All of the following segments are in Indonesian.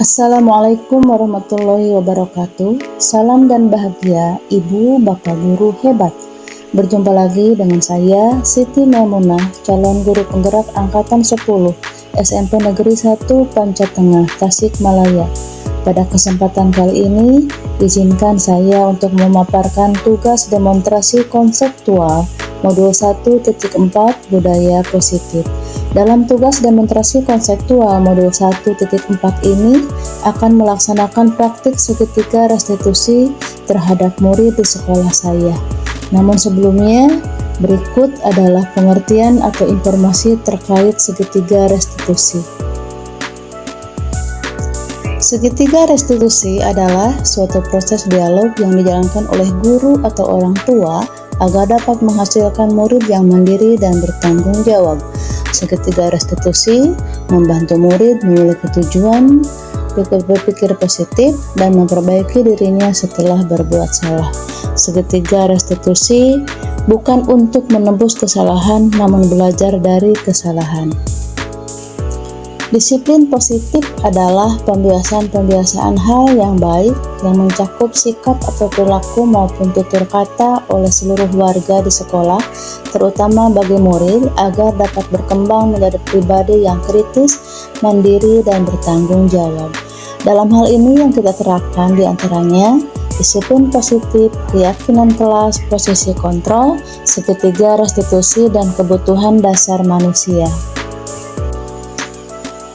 Assalamualaikum warahmatullahi wabarakatuh. Salam dan bahagia Ibu Bapak Guru hebat. Berjumpa lagi dengan saya Siti Maimunah, calon guru penggerak angkatan 10 SMP Negeri 1 Panca Tengah, Tasikmalaya. Pada kesempatan kali ini, izinkan saya untuk memaparkan tugas demonstrasi konseptual Modul 1.4 Budaya Positif. Dalam tugas demonstrasi konseptual Modul 1.4 ini akan melaksanakan praktik segitiga restitusi terhadap murid di sekolah saya. Namun sebelumnya, berikut adalah pengertian atau informasi terkait segitiga restitusi. Segitiga restitusi adalah suatu proses dialog yang dijalankan oleh guru atau orang tua agar dapat menghasilkan murid yang mandiri dan bertanggung jawab. Segitiga restitusi membantu murid memiliki tujuan, berpikir positif, dan memperbaiki dirinya setelah berbuat salah. Segitiga restitusi bukan untuk menebus kesalahan, namun belajar dari kesalahan. Disiplin positif adalah pembiasaan hal yang baik yang mencakup sikap atau perilaku maupun tutur kata oleh seluruh warga di sekolah, terutama bagi murid agar dapat berkembang menjadi pribadi yang kritis, mandiri, dan bertanggung jawab. Dalam hal ini yang kita terapkan diantaranya disiplin positif, keyakinan kelas, posisi kontrol, segitiga restitusi, dan kebutuhan dasar manusia.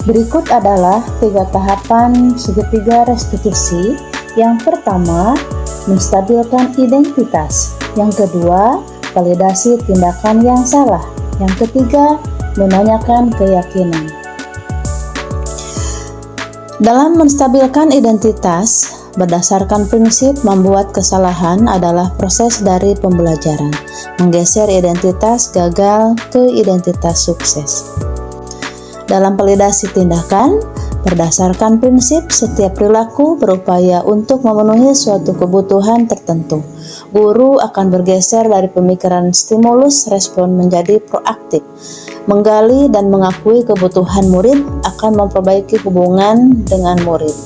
Berikut adalah 3 tahapan segitiga restitusi. Yang pertama, menstabilkan identitas. Yang kedua, validasi tindakan yang salah. Yang ketiga, menanyakan keyakinan. Dalam menstabilkan identitas, berdasarkan prinsip membuat kesalahan adalah proses dari pembelajaran, menggeser identitas gagal ke identitas sukses. Dalam validasi tindakan, berdasarkan prinsip setiap perilaku berupaya untuk memenuhi suatu kebutuhan tertentu. Guru akan bergeser dari pemikiran stimulus respon menjadi proaktif. Menggali dan mengakui kebutuhan murid akan memperbaiki hubungan dengan murid.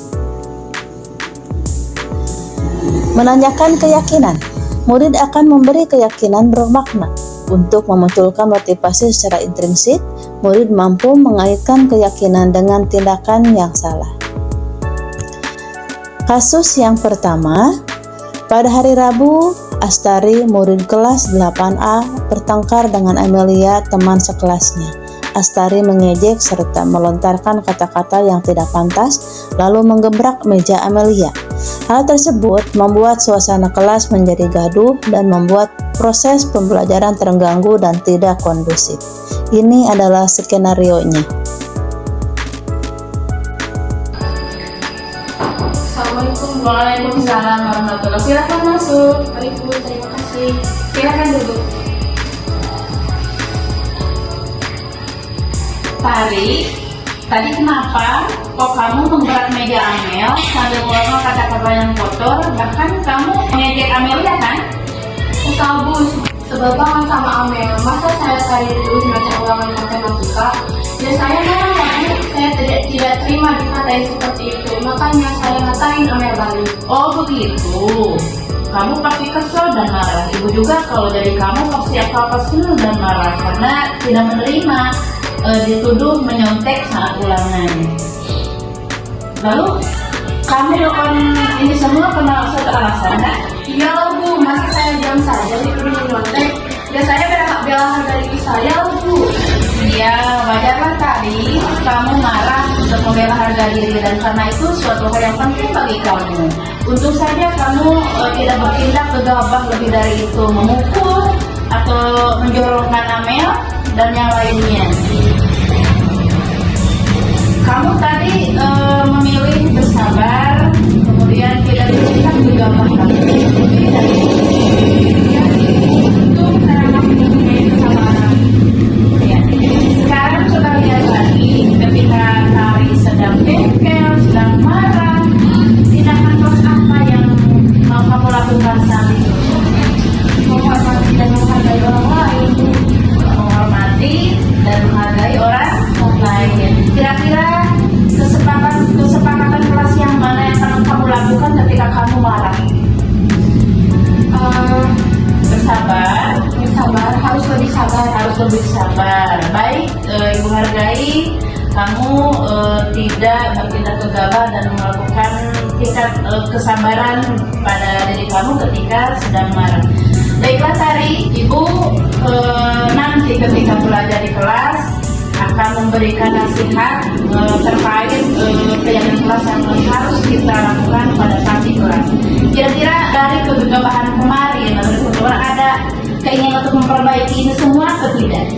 Menanyakan keyakinan. Murid akan memberi keyakinan bermakna. Untuk memunculkan motivasi secara intrinsik, murid mampu mengaitkan keyakinan dengan tindakan yang salah. Kasus yang pertama, pada hari Rabu, Astari, murid kelas 8A, bertengkar dengan Amelia, teman sekelasnya. Astari mengejek serta melontarkan kata-kata yang tidak pantas, lalu menggebrak meja Amelia. Hal tersebut membuat suasana kelas menjadi gaduh dan membuat proses pembelajaran terganggu dan tidak kondusif. Ini adalah skenarionya. Assalamualaikum. Waalaikumsalam warahmatullahi wabarakatuh. Silakan masuk. Mari Bu, terima kasih. Silakan duduk. Tari, tadi kenapa kok kamu menggerak meja Amel sambil mengeluarkan kata-kata yang kotor, bahkan kamu mengejek Amelia kan? Tahu Bu, sebel banget sama Amel. Masa saya tadi terus baca ulangan matematika dan saya marah karena saya tidak terima dikatain seperti itu. Makanya saya ngatain Amel balik. Oh begitu. Kamu pasti kesel dan marah. Ibu juga kalau jadi kamu pasti apa-apa kesel dan marah karena tidak menerima dituduh menyontek saat ulangan. Lalu kamu lakukan ini semua karena satu alasan kan? Iya Bu, masa saya diam saja dituduh menyontek? Ya saya bela harga diri saya Bu. Iya, wajarlah tadi kamu marah untuk membela harga diri dan karena itu suatu hal yang penting bagi kamu. Untung saja kamu tidak bertindak gegabah lebih dari itu, memukul atau menjorokkan Amel dan yang lainnya. Kamu tadi memilih bersabar, kemudian tidak bersikap gegabah lagi. Untuk cara mempunyai kesabaran. Ya. Sekarang coba lihat lagi ketika Tari sedang bengkel, sedang marah, tindakan keras apa yang mau kamu lakukan saat itu? Menghormati dan menghargai orang lain. Menghormati dan menghargai orang lain. Kira-kira kesepakatan harus lebih sabar. Baik, Ibu hargai kamu tidak bertindak gegabah dan melakukan tingkat kesabaran pada diri kamu ketika sedang marah. Baiklah Tari, Ibu nanti ketika belajar di kelas akan memberikan nasihat terkait kegiatan kelas yang harus kita lakukan pada saat di kelas. Kira-kira dari kegegabahan kemarin ada keinginan untuk memperbaiki ini semua atau tidak?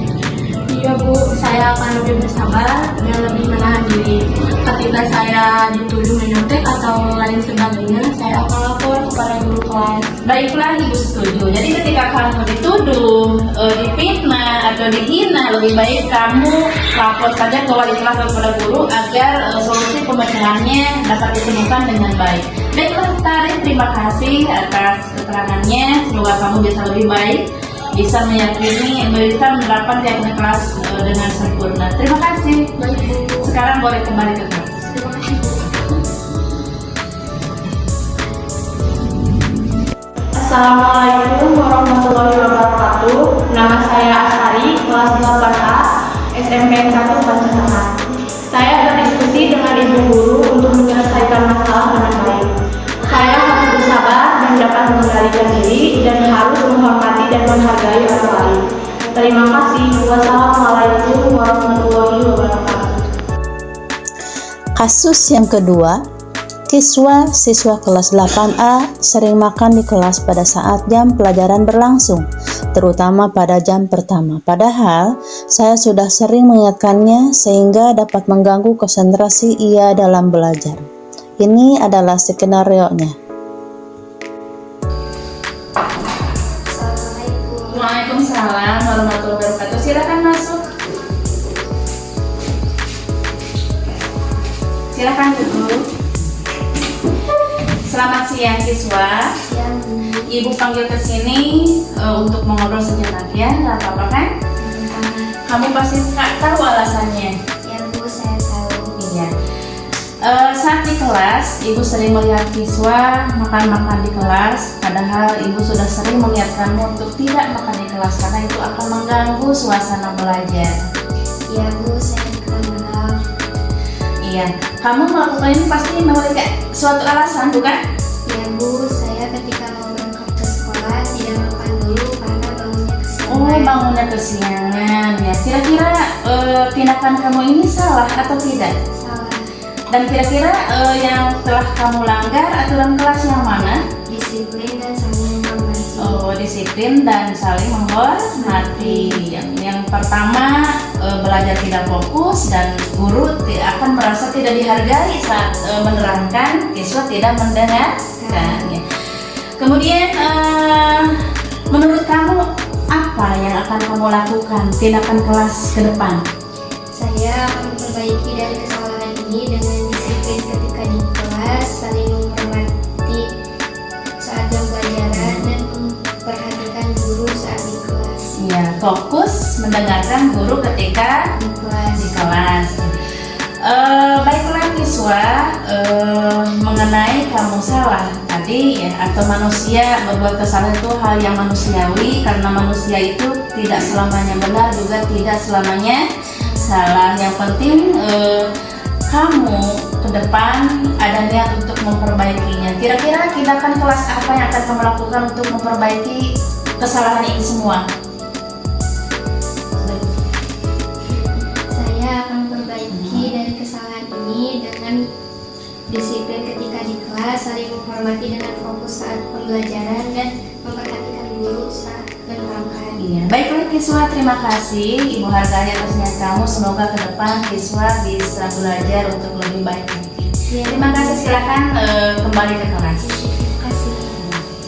Iya Bu, saya akan lebih bersabar dan lebih menahan diri. Ketika saya dituduh menyontek atau lain sebagainya, saya akan lapor kepada guru kelas. Baiklah, Ibu setuju. Jadi ketika kamu dituduh, difitnah atau dihina, lebih baik kamu lapor saja ke wali kelas atau kepada guru agar solusi pemecahannya dapat ditemukan dengan baik. Baiklah Tari, terima kasih atas keterangannya. Semoga kamu bisa lebih baik, bisa meyakini, bisa menerapkan kegiatan kelas dengan sempurna. Terima kasih. Baik Bu. Sekarang boleh kembali ke kelas. Terima kasih Bu. Assalamualaikum warahmatullahi wabarakatuh. Nama saya Asari, kelas 8A, SMP 1 Pancasila. Saya berdiskusi dengan ibu guru untuk menyelesaikan masalah dengan baik. Saya harus bersabar dan dapat mengendalikan diri dan harus menghormati dan menghargai orang lain. Terima kasih. Wassalamualaikum warahmatullahi wabarakatuh. Kasus yang kedua, siswa kelas 8A sering makan di kelas pada saat jam pelajaran berlangsung, terutama pada jam pertama. Padahal saya sudah sering mengingatkannya sehingga dapat mengganggu konsentrasi ia dalam belajar. Ini adalah skenario-nya. Waalaikumsalam warahmatullahi wabarakatuh. Silakan masuk. Silakan duduk. Selamat siang siswa. Ibu panggil ke sini untuk mengobrol sejenak ya, nggak apa-apa kan? Kamu pasti nggak tahu alasannya. Ya Bu, saya tahu. Iya. Saat di kelas, Ibu sering melihat siswa makan-makan di kelas, padahal Ibu sudah sering mengingatkanmu untuk tidak makan di kelas karena itu akan mengganggu suasana belajar. Ya Bu, saya kenal. Iya, kamu melakukan ini pasti memiliki suatu alasan, bukan? Ya Bu, saya ketika mau berangkat ke sekolah tidak makan dulu karena bangunnya kesiangan. Oh, bangunnya kesiangan ya. Kira-kira tindakan kamu ini salah atau tidak? Salah. Dan kira-kira yang telah kamu langgar aturan kelas yang mana? Disiplin dan saling menghormati. Oh, disiplin dan saling menghormati. Yang pertama, belajar tidak fokus dan guru akan merasa tidak dihargai saat menerangkan, siswa tidak mendengarkan. Ya. Kemudian, menurut kamu apa yang akan kamu lakukan tindakan kelas ke depan? Saya akan memperbaiki dari kesalahan ini dengan disiplin ketika di kelas, saling menghormati saat jam pelajaran dan memperhatikan guru saat di kelas. Ya, fokus mendengarkan guru ketika Di kelas. di kelas. Baiklah siswa, mengenai kamu salah tadi ya, atau manusia berbuat kesalahan itu hal yang manusiawi karena manusia itu tidak selamanya benar juga tidak selamanya salah. Yang penting kamu ke depan ada niat untuk memperbaikinya. Kira-kira tindakan kelas apa yang akan kamu lakukan untuk memperbaiki kesalahan ini semua? Saya akan memperbaiki dari kesalahan ini dengan disiplin ketika di kelas, saling menghormati dengan fokus saat pembelajaran dan memperhatikan guru saat menerangkan. Iya. Baiklah siswa, terima kasih Ibu hargai atas niat kamu. Semoga ke depan siswa bisa belajar untuk lebih baik lagi. Ya, Terima kasih, silakan kembali ke kelas. terima kasih.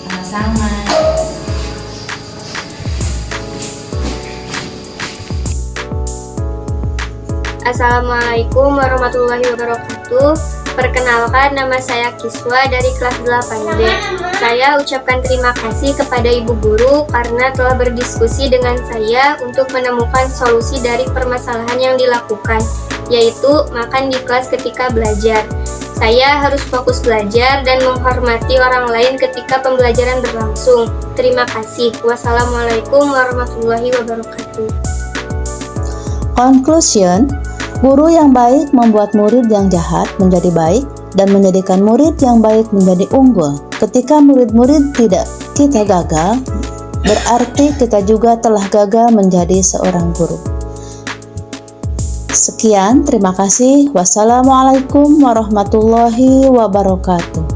Sama-sama. Assalamualaikum warahmatullahi wabarakatuh. Perkenalkan, nama saya Kiswa dari kelas 8B. Saya ucapkan terima kasih kepada Ibu Guru karena telah berdiskusi dengan saya untuk menemukan solusi dari permasalahan yang dilakukan, yaitu makan di kelas ketika belajar. Saya harus fokus belajar dan menghormati orang lain ketika pembelajaran berlangsung. Terima kasih. Wassalamualaikum warahmatullahi wabarakatuh. Conclusion, guru yang baik membuat murid yang jahat menjadi baik dan menjadikan murid yang baik menjadi unggul. Ketika murid-murid tidak kita gagal, berarti kita juga telah gagal menjadi seorang guru. Sekian, terima kasih. Wassalamualaikum warahmatullahi wabarakatuh.